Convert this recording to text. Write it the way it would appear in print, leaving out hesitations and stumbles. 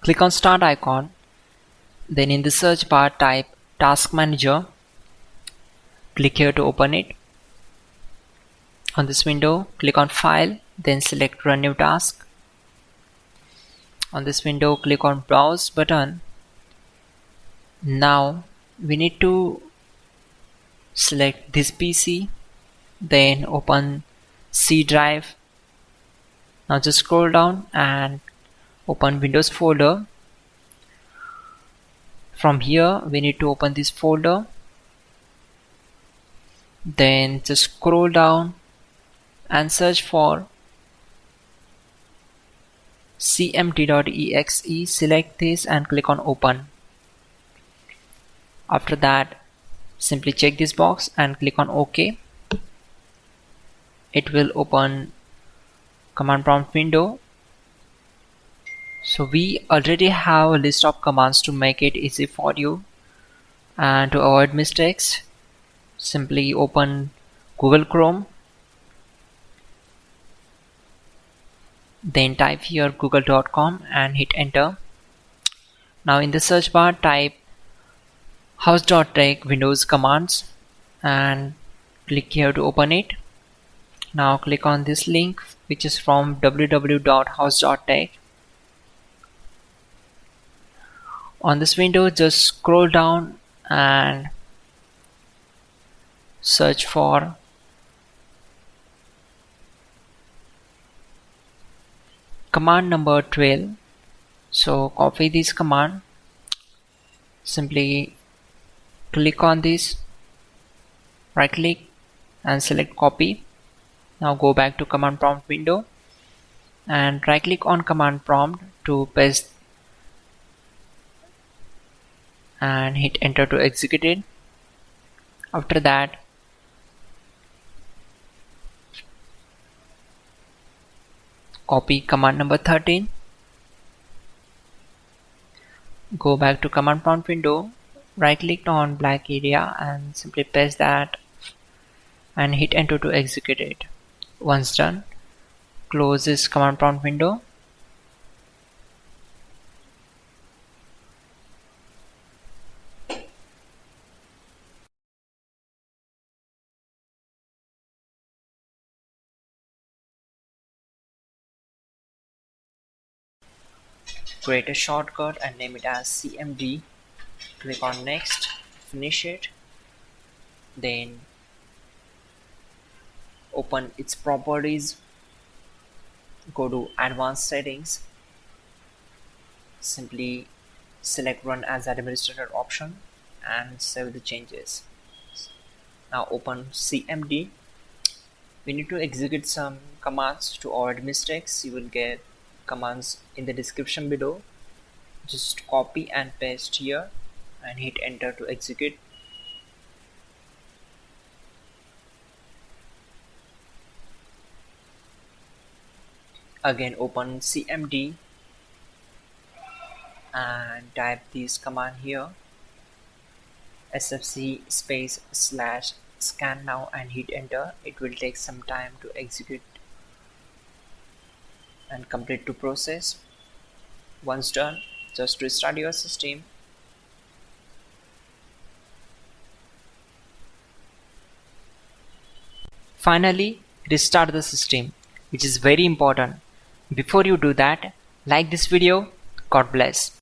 Click on Start icon, then in the search bar type Task Manager. Click here to open it. On this window, click on File, then select Run New Task. On this window, click on Browse button. Now we need to select this PC, then open C drive. Now just scroll down and open Windows folder. From here we need to open this folder, then just scroll down and search for cmd.exe. Select this and click on open. After that, simply check this box and click on OK. It will open command prompt window. So we already have a list of commands to make it easy for you, and to avoid mistakes, simply open Google Chrome, then type here google.com and hit enter. Now in the search bar type hows.tech Windows commands and click here to open it. Now click on this link, which is from www.hows.tech. On this window, just scroll down and search for command number 12. So copy this command, simply click on this, right click and select copy. Now go back to command prompt window and right click on command prompt to paste and hit enter to execute it. After that, copy command number 13, go back to command prompt window, right click on black area and simply paste that and hit enter to execute it. Once done, close this command prompt window. Create a shortcut and name it as CMD. Click on next, finish it, then open its properties, go to advanced settings, simply select run as administrator option and save the changes. Now open CMD. We need to execute some commands to avoid mistakes. You will get commands in the description below. Just copy and paste here and hit enter to execute. Again open CMD and type this command here, sfc space / scannow and hit enter. It will take some time to execute and complete to process. Once done, just restart your system. Finally, restart the system, which is very important. Before you do that, like this video. God bless.